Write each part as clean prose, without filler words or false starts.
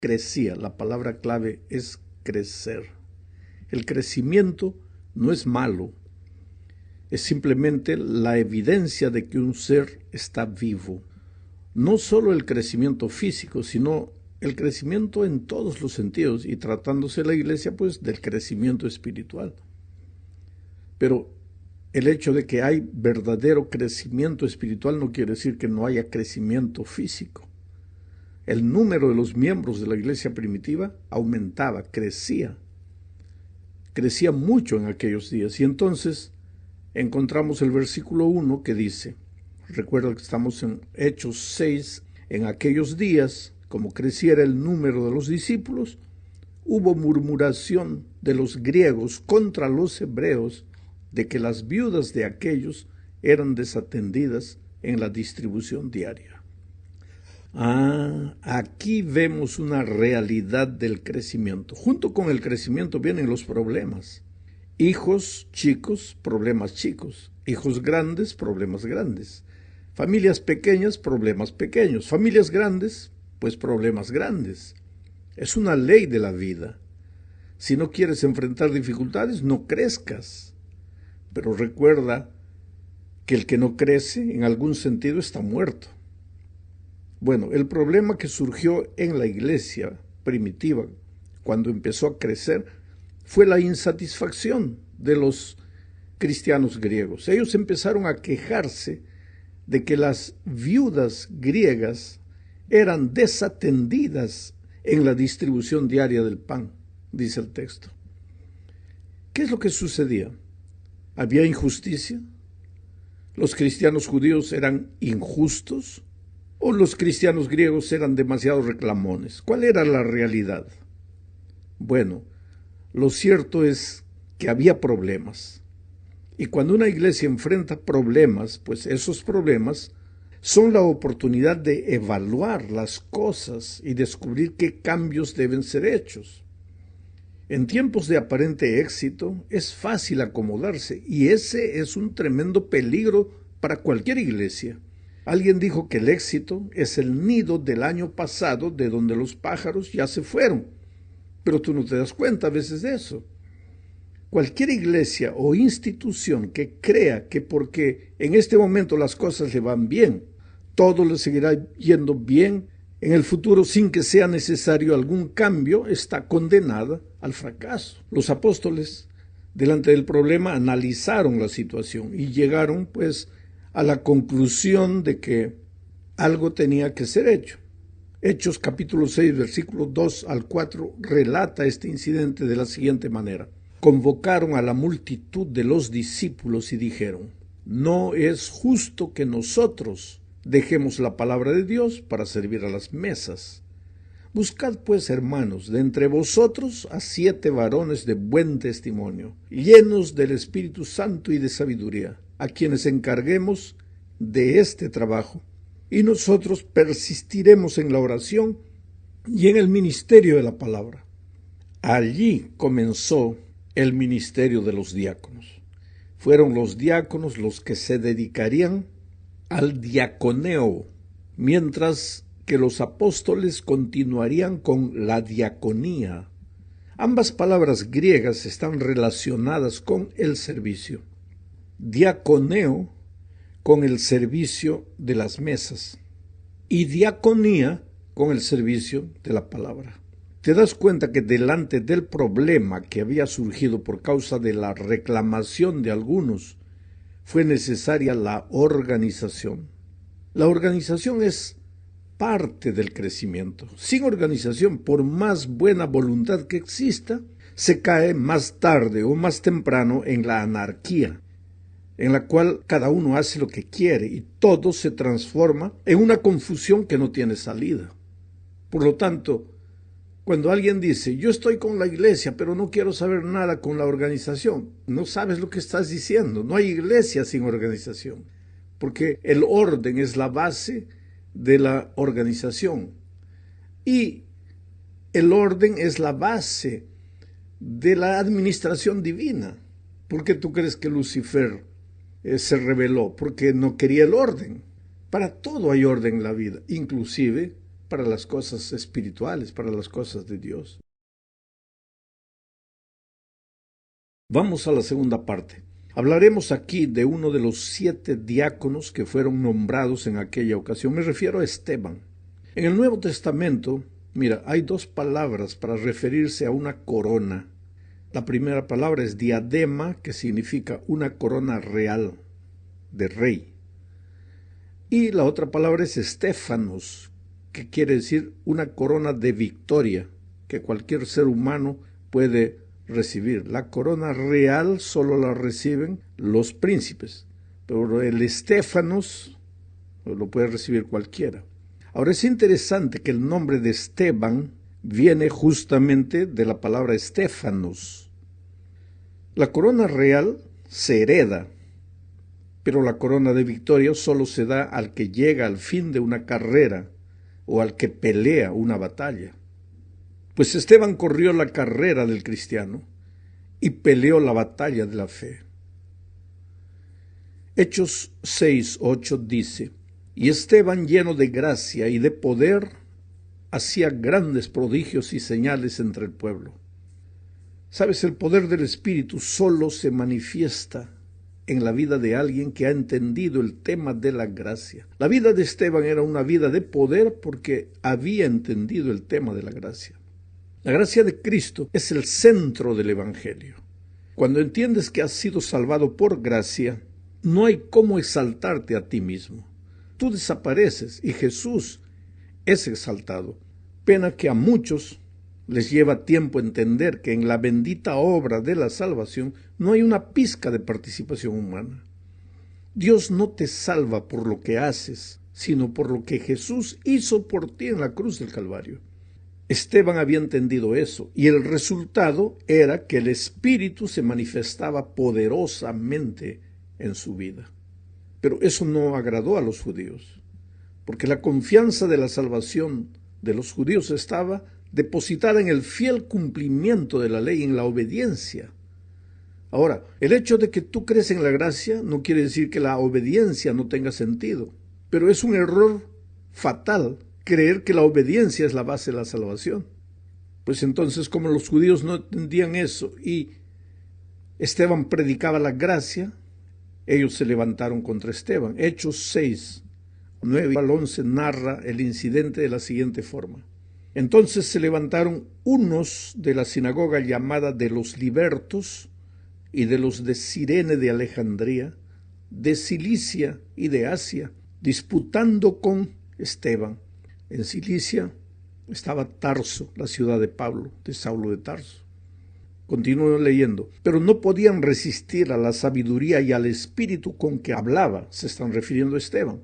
crecía. La palabra clave es crecer. El crecimiento no es malo, es simplemente la evidencia de que un ser está vivo. No solo el crecimiento físico, sino el crecimiento en todos los sentidos, y tratándose la iglesia, pues, del crecimiento espiritual. Pero el hecho de que hay verdadero crecimiento espiritual no quiere decir que no haya crecimiento físico. El número de los miembros de la iglesia primitiva aumentaba, crecía mucho en aquellos días. Y entonces encontramos el versículo 1 que dice, recuerda que estamos en Hechos 6, en aquellos días, como creciera el número de los discípulos, hubo murmuración de los griegos contra los hebreos de que las viudas de aquellos eran desatendidas en la distribución diaria. Aquí vemos una realidad del crecimiento. Junto con el crecimiento vienen los problemas. Hijos chicos, problemas chicos. Hijos grandes, problemas grandes. Familias pequeñas, problemas pequeños. Familias grandes, pues problemas grandes. Es una ley de la vida. Si no quieres enfrentar dificultades, no crezcas. Pero recuerda que el que no crece, en algún sentido, está muerto. Bueno, el problema que surgió en la iglesia primitiva, cuando empezó a crecer, fue la insatisfacción de los cristianos griegos. Ellos empezaron a quejarse de que las viudas griegas eran desatendidas en la distribución diaria del pan, dice el texto. ¿Qué es lo que sucedía? ¿Había injusticia? ¿Los cristianos judíos eran injustos? ¿O los cristianos griegos eran demasiado reclamones? ¿Cuál era la realidad? Bueno, lo cierto es que había problemas. Y cuando una iglesia enfrenta problemas, pues esos problemas son la oportunidad de evaluar las cosas y descubrir qué cambios deben ser hechos. En tiempos de aparente éxito es fácil acomodarse, y ese es un tremendo peligro para cualquier iglesia. Alguien dijo que el éxito es el nido del año pasado de donde los pájaros ya se fueron, pero tú no te das cuenta a veces de eso. Cualquier iglesia o institución que crea que porque en este momento las cosas le van bien, todo le seguirá yendo bien en el futuro sin que sea necesario algún cambio, está condenada al fracaso. Los apóstoles, delante del problema, analizaron la situación y llegaron, pues, a la conclusión de que algo tenía que ser hecho. Hechos capítulo 6, versículos 2 al 4, relata este incidente de la siguiente manera. Convocaron a la multitud de los discípulos y dijeron, no es justo que nosotros dejemos la palabra de Dios para servir a las mesas. Buscad pues, hermanos, de entre vosotros a 7 varones de buen testimonio, llenos del Espíritu Santo y de sabiduría, a quienes encarguemos de este trabajo, y nosotros persistiremos en la oración y en el ministerio de la palabra. Allí comenzó el ministerio de los diáconos. Fueron los diáconos los que se dedicarían al diaconeo, mientras que los apóstoles continuarían con la diaconía. Ambas palabras griegas están relacionadas con el servicio. Diaconeo con el servicio de las mesas y diaconía con el servicio de la palabra. Te das cuenta que delante del problema que había surgido por causa de la reclamación de algunos, fue necesaria la organización. La organización es parte del crecimiento. Sin organización, por más buena voluntad que exista, se cae más tarde o más temprano en la anarquía, en la cual cada uno hace lo que quiere y todo se transforma en una confusión que no tiene salida. Por lo tanto, cuando alguien dice, yo estoy con la iglesia, pero no quiero saber nada con la organización, no sabes lo que estás diciendo. No hay iglesia sin organización, porque el orden es la base de la organización y el orden es la base de la administración divina. ¿Por qué tú crees que Lucifer se rebeló? Porque no quería el orden. Para todo hay orden en la vida, inclusive para las cosas espirituales, para las cosas de Dios. Vamos a la segunda parte. Hablaremos aquí de uno de los 7 diáconos que fueron nombrados en aquella ocasión. Me refiero a Esteban. En el Nuevo Testamento, mira, hay 2 palabras para referirse a una corona. La primera palabra es diadema, que significa una corona real, de rey. Y la otra palabra es estéfanos, que quiere decir una corona de victoria, que cualquier ser humano puede recibir. La corona real solo la reciben los príncipes, pero el estéfanos lo puede recibir cualquiera. Ahora es interesante que el nombre de Esteban viene justamente de la palabra estéfanos. La corona real se hereda, pero la corona de victoria solo se da al que llega al fin de una carrera o al que pelea una batalla. Pues Esteban corrió la carrera del cristiano y peleó la batalla de la fe. Hechos 6:8 dice: y Esteban, lleno de gracia y de poder, hacía grandes prodigios y señales entre el pueblo. Sabes, el poder del Espíritu solo se manifiesta en la vida de alguien que ha entendido el tema de la gracia. La vida de Esteban era una vida de poder porque había entendido el tema de la gracia. La gracia de Cristo es el centro del Evangelio. Cuando entiendes que has sido salvado por gracia, no hay cómo exaltarte a ti mismo. Tú desapareces y Jesús es exaltado. Pena que a muchos les lleva tiempo entender que en la bendita obra de la salvación no hay una pizca de participación humana. Dios no te salva por lo que haces, sino por lo que Jesús hizo por ti en la cruz del Calvario. Esteban había entendido eso, y el resultado era que el Espíritu se manifestaba poderosamente en su vida. Pero eso no agradó a los judíos, porque la confianza de la salvación de los judíos estaba depositada en el fiel cumplimiento de la ley, en la obediencia. Ahora, el hecho de que tú crees en la gracia no quiere decir que la obediencia no tenga sentido, pero es un error fatal creer que la obediencia es la base de la salvación. Pues entonces, como los judíos no entendían eso y Esteban predicaba la gracia, ellos se levantaron contra Esteban. Hechos 6:9-11 narra el incidente de la siguiente forma. Entonces se levantaron unos de la sinagoga llamada de los libertos y de los de Cirene de Alejandría, de Cilicia y de Asia, disputando con Esteban. En Cilicia estaba Tarso, la ciudad de Pablo, de Saulo de Tarso. Continúo leyendo. Pero no podían resistir a la sabiduría y al espíritu con que hablaba, se están refiriendo a Esteban.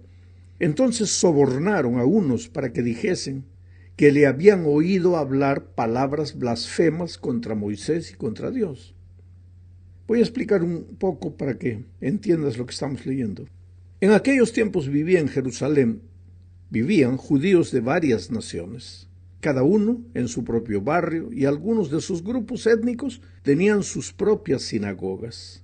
Entonces sobornaron a unos para que dijesen que le habían oído hablar palabras blasfemas contra Moisés y contra Dios. Voy a explicar un poco para que entiendas lo que estamos leyendo. En aquellos tiempos vivían judíos de varias naciones, cada uno en su propio barrio, y algunos de sus grupos étnicos tenían sus propias sinagogas.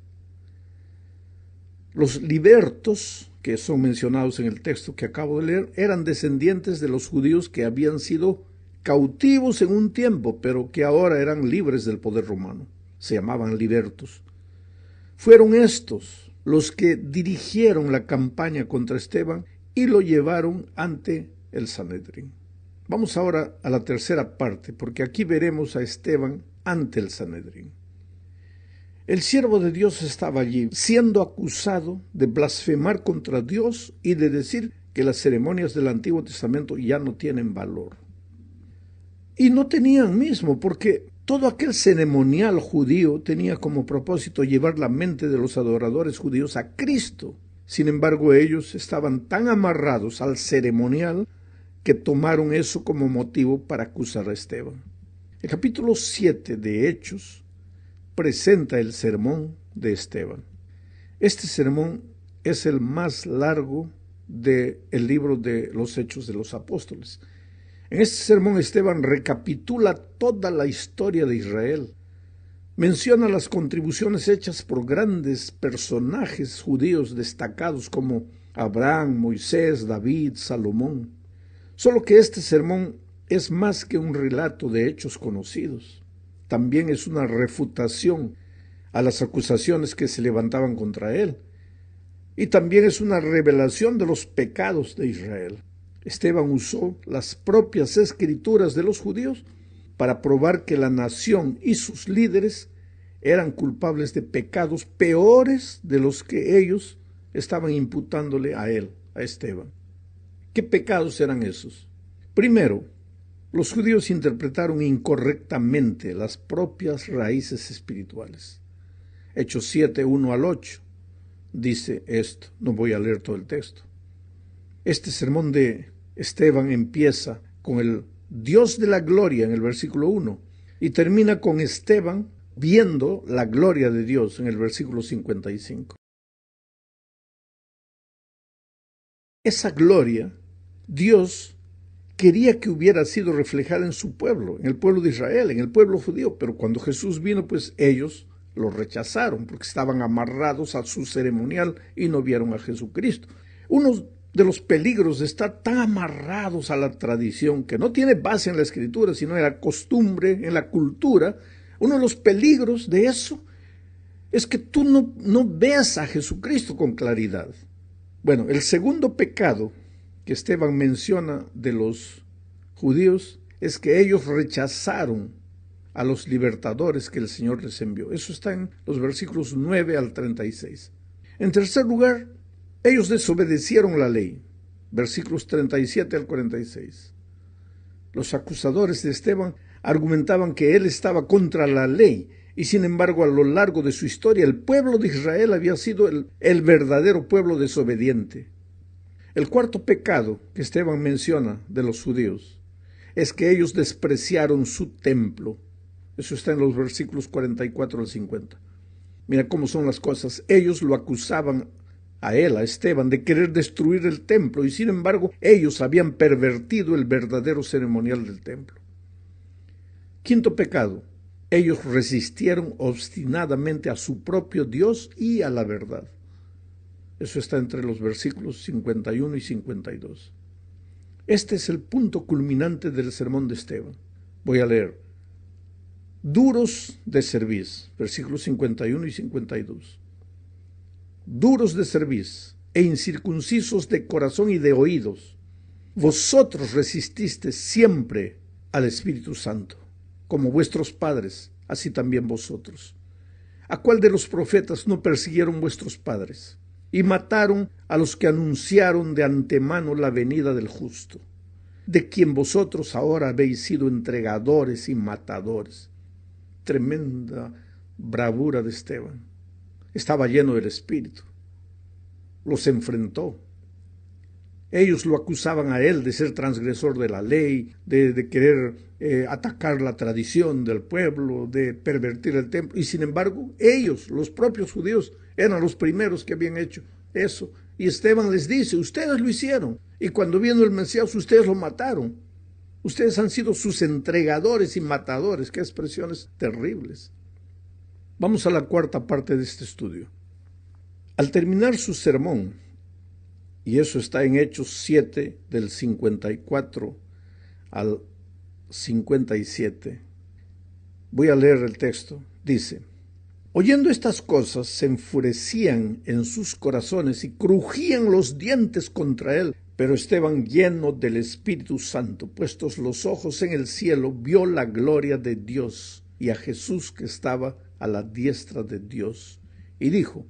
Los libertos, que son mencionados en el texto que acabo de leer, eran descendientes de los judíos que habían sido cautivos en un tiempo, pero que ahora eran libres del poder romano. Se llamaban libertos. Fueron estos los que dirigieron la campaña contra Esteban y lo llevaron ante el Sanedrín. Vamos ahora a la tercera parte, porque aquí veremos a Esteban ante el Sanedrín. El siervo de Dios estaba allí, siendo acusado de blasfemar contra Dios y de decir que las ceremonias del Antiguo Testamento ya no tienen valor. Y no tenían mismo, porque todo aquel ceremonial judío tenía como propósito llevar la mente de los adoradores judíos a Cristo. Sin embargo, ellos estaban tan amarrados al ceremonial que tomaron eso como motivo para acusar a Esteban. El capítulo 7 de Hechos presenta el sermón de Esteban. Este sermón es el más largo del libro de los Hechos de los Apóstoles. En este sermón Esteban recapitula toda la historia de Israel. Menciona las contribuciones hechas por grandes personajes judíos destacados como Abraham, Moisés, David, Salomón. Solo que este sermón es más que un relato de hechos conocidos. También es una refutación a las acusaciones que se levantaban contra él. Y también es una revelación de los pecados de Israel. Esteban usó las propias escrituras de los judíos para probar que la nación y sus líderes eran culpables de pecados peores de los que ellos estaban imputándole a él, a Esteban. ¿Qué pecados eran esos? Primero, los judíos interpretaron incorrectamente las propias raíces espirituales. Hechos 7, 1 al 8 dice esto. No voy a leer todo el texto. Este sermón de Esteban empieza con el Dios de la gloria en el versículo 1 y termina con Esteban viendo la gloria de Dios en el versículo 55. Esa gloria, Dios quería que hubiera sido reflejada en su pueblo, en el pueblo de Israel, en el pueblo judío, pero cuando Jesús vino, pues ellos lo rechazaron porque estaban amarrados a su ceremonial y no vieron a Jesucristo. Uno de los peligros de estar tan amarrados a la tradición, que no tiene base en la Escritura, sino en la costumbre, en la cultura, uno de los peligros de eso es que tú no veas a Jesucristo con claridad. Bueno, el segundo pecado que Esteban menciona de los judíos es que ellos rechazaron a los libertadores que el Señor les envió. Eso está en los versículos 9 al 36. En tercer lugar, ellos desobedecieron la ley. Versículos 37 al 46. Los acusadores de Esteban argumentaban que él estaba contra la ley y sin embargo a lo largo de su historia el pueblo de Israel había sido el verdadero pueblo desobediente. El cuarto pecado que Esteban menciona de los judíos es que ellos despreciaron su templo. Eso está en los versículos 44 al 50. Mira cómo son las cosas. Ellos lo acusaban a él, a Esteban, de querer destruir el templo y sin embargo ellos habían pervertido el verdadero ceremonial del templo. Quinto pecado. Ellos resistieron obstinadamente a su propio Dios y a la verdad. Eso está entre los versículos 51 y 52. Este es el punto culminante del sermón de Esteban. Voy a leer. Duros de cerviz, versículos 51 y 52. Duros de cerviz e incircuncisos de corazón y de oídos, vosotros resististeis siempre al Espíritu Santo, como vuestros padres, así también vosotros. ¿A cuál de los profetas no persiguieron vuestros padres? Y mataron a los que anunciaron de antemano la venida del justo, de quien vosotros ahora habéis sido entregadores y matadores. Tremenda bravura de Esteban. Estaba lleno del Espíritu. Los enfrentó. Ellos lo acusaban a él de ser transgresor de la ley, de querer atacar la tradición del pueblo, de pervertir el templo. Y sin embargo, ellos, los propios judíos, eran los primeros que habían hecho eso. Y Esteban les dice, ustedes lo hicieron. Y cuando vino el Mesías, ustedes lo mataron. Ustedes han sido sus entregadores y matadores. Qué expresiones terribles. Vamos a la cuarta parte de este estudio. Al terminar su sermón, y eso está en Hechos 7, del 54 al 57, voy a leer el texto. Dice, oyendo estas cosas, se enfurecían en sus corazones y crujían los dientes contra él. Pero Esteban, lleno del Espíritu Santo, puestos los ojos en el cielo, vio la gloria de Dios y a Jesús que estaba a la diestra de Dios. Y dijo,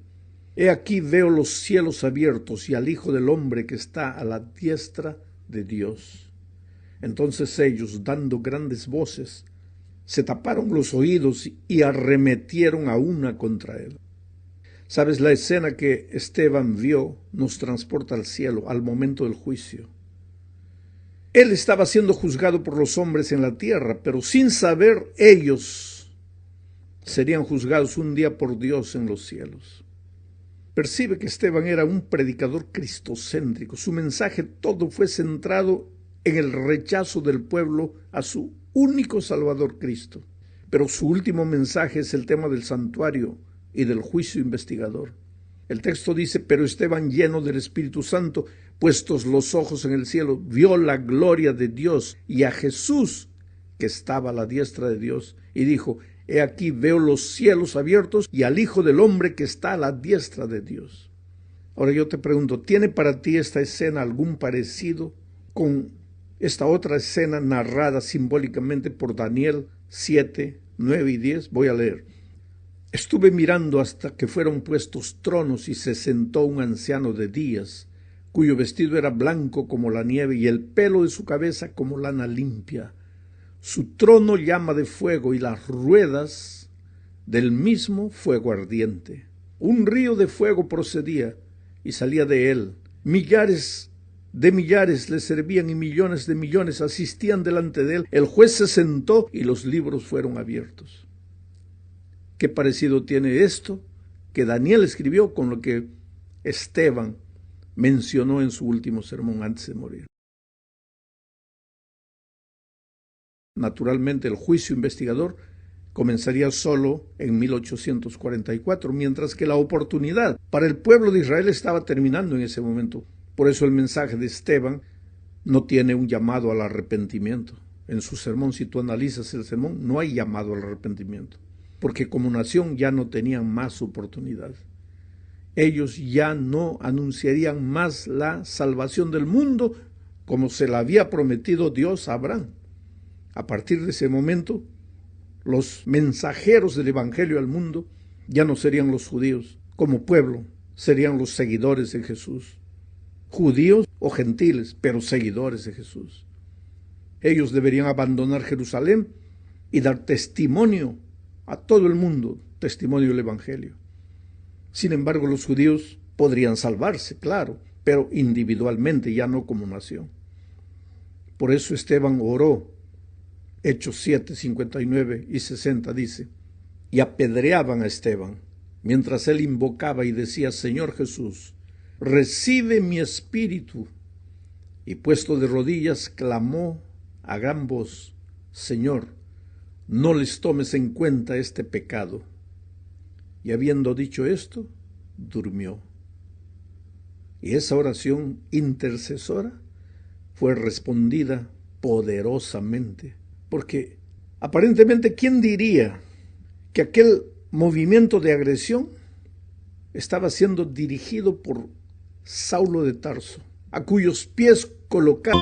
he aquí veo los cielos abiertos y al Hijo del Hombre que está a la diestra de Dios. Entonces ellos, dando grandes voces, se taparon los oídos y arremetieron a una contra él. Sabes, la escena que Esteban vio nos transporta al cielo, al momento del juicio. Él estaba siendo juzgado por los hombres en la tierra, pero sin saber ellos serían juzgados un día por Dios en los cielos. Percibe que Esteban era un predicador cristocéntrico. Su mensaje todo fue centrado en el rechazo del pueblo a su único Salvador Cristo. Pero su último mensaje es el tema del santuario y del juicio investigador. El texto dice, pero Esteban, lleno del Espíritu Santo, puestos los ojos en el cielo, vio la gloria de Dios y a Jesús que estaba a la diestra de Dios, y dijo: he aquí veo los cielos abiertos y al Hijo del Hombre que está a la diestra de Dios. Ahora yo te pregunto, ¿tiene para ti esta escena algún parecido con esta otra escena narrada simbólicamente por Daniel 7, 9 y 10? Voy a leer. Estuve mirando hasta que fueron puestos tronos y se sentó un anciano de días, cuyo vestido era blanco como la nieve y el pelo de su cabeza como lana limpia. Su trono llama de fuego y las ruedas del mismo fuego ardiente. Un río de fuego procedía y salía de él. Millares de millares le servían y millones de millones asistían delante de él. El juez se sentó y los libros fueron abiertos. ¿Qué parecido tiene esto que Daniel escribió con lo que Esteban mencionó en su último sermón antes de morir? Naturalmente, el juicio investigador comenzaría solo en 1844, mientras que la oportunidad para el pueblo de Israel estaba terminando en ese momento. Por eso el mensaje de Esteban no tiene un llamado al arrepentimiento. En su sermón, si tú analizas el sermón, no hay llamado al arrepentimiento, porque como nación ya no tenían más oportunidad. Ellos ya no anunciarían más la salvación del mundo como se la había prometido Dios a Abraham. A partir de ese momento, los mensajeros del Evangelio al mundo ya no serían los judíos. Como pueblo, serían los seguidores de Jesús. Judíos o gentiles, pero seguidores de Jesús. Ellos deberían abandonar Jerusalén y dar testimonio a todo el mundo, testimonio del Evangelio. Sin embargo, los judíos podrían salvarse, claro, pero individualmente, ya no como nación. Por eso Esteban oró. Hechos 7, 59 y 60 dice: y apedreaban a Esteban, mientras él invocaba y decía: Señor Jesús, recibe mi espíritu. Y puesto de rodillas, clamó a gran voz: Señor, no les tomes en cuenta este pecado. Y habiendo dicho esto, durmió. Y esa oración intercesora fue respondida poderosamente. Porque aparentemente, ¿quién diría que aquel movimiento de agresión estaba siendo dirigido por Saulo de Tarso, a cuyos pies colocaron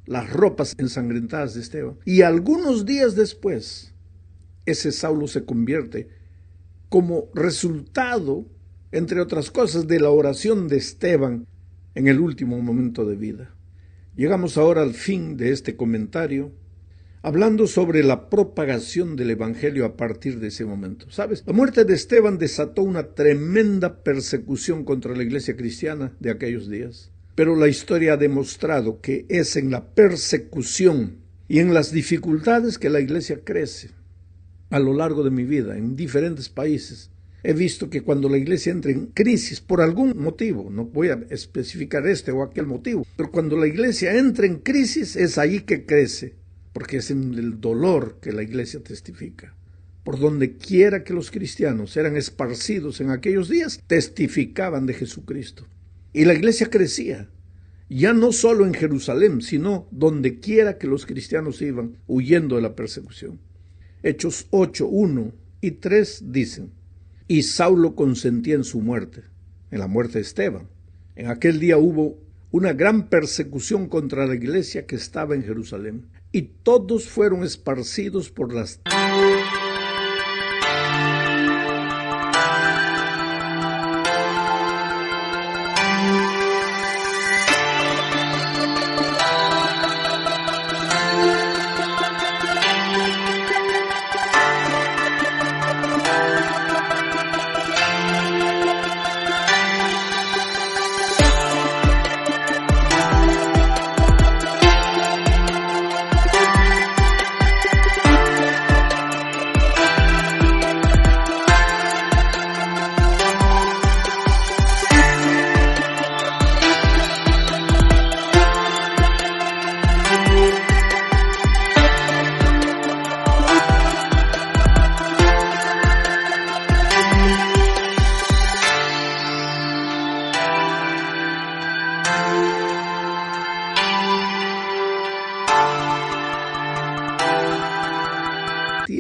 las ropas ensangrentadas de Esteban. Y algunos días después, ese Saulo se convierte como resultado, entre otras cosas, de la oración de Esteban en el último momento de vida. Llegamos ahora al fin de este comentario, hablando sobre la propagación del Evangelio a partir de ese momento. ¿Sabes? La muerte de Esteban desató una tremenda persecución contra la iglesia cristiana de aquellos días. Pero la historia ha demostrado que es en la persecución y en las dificultades que la iglesia crece. A lo largo de mi vida, en diferentes países, he visto que cuando la iglesia entra en crisis por algún motivo, no voy a especificar este o aquel motivo, pero cuando la iglesia entra en crisis es ahí que crece, porque es en el dolor que la iglesia testifica. Por donde quiera que los cristianos eran esparcidos en aquellos días, testificaban de Jesucristo. Y la iglesia crecía, ya no solo en Jerusalén, sino donde quiera que los cristianos iban huyendo de la persecución. Hechos 8, 1 y 3 dicen: y Saulo consentía en su muerte, en la muerte de Esteban. En aquel día hubo una gran persecución contra la iglesia que estaba en Jerusalén, y todos fueron esparcidos por las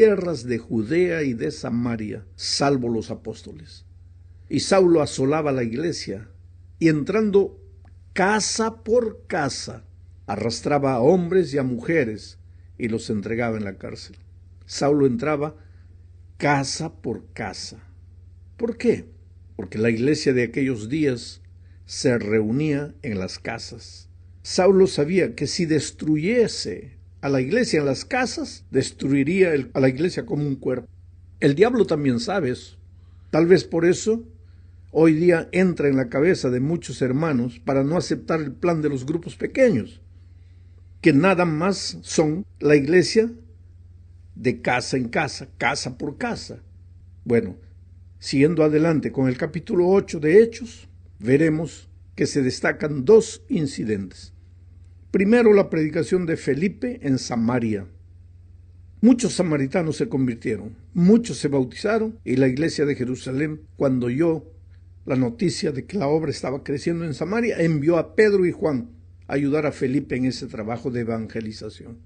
tierras de Judea y de Samaria, salvo los apóstoles. Y Saulo asolaba la iglesia, y entrando casa por casa, arrastraba a hombres y a mujeres, y los entregaba en la cárcel. Saulo entraba casa por casa. ¿Por qué? Porque la iglesia de aquellos días se reunía en las casas. Saulo sabía que si destruyese a la iglesia en las casas, destruiría a la iglesia como un cuerpo. El diablo también sabe eso. Tal vez por eso hoy día entra en la cabeza de muchos hermanos para no aceptar el plan de los grupos pequeños, que nada más son la iglesia de casa en casa, casa por casa. Bueno, siguiendo adelante con el capítulo 8 de Hechos, veremos que se destacan dos incidentes. Primero, la predicación de Felipe en Samaria. Muchos samaritanos se convirtieron, muchos se bautizaron, y la iglesia de Jerusalén, cuando oyó la noticia de que la obra estaba creciendo en Samaria, envió a Pedro y Juan a ayudar a Felipe en ese trabajo de evangelización.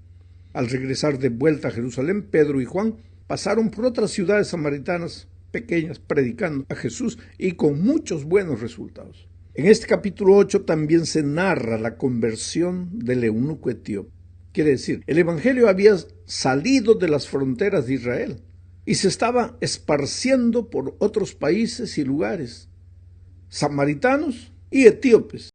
Al regresar de vuelta a Jerusalén, Pedro y Juan pasaron por otras ciudades samaritanas pequeñas predicando a Jesús y con muchos buenos resultados. En este capítulo 8 también se narra la conversión del eunuco etíope. Quiere decir, el evangelio había salido de las fronteras de Israel y se estaba esparciendo por otros países y lugares, samaritanos y etíopes.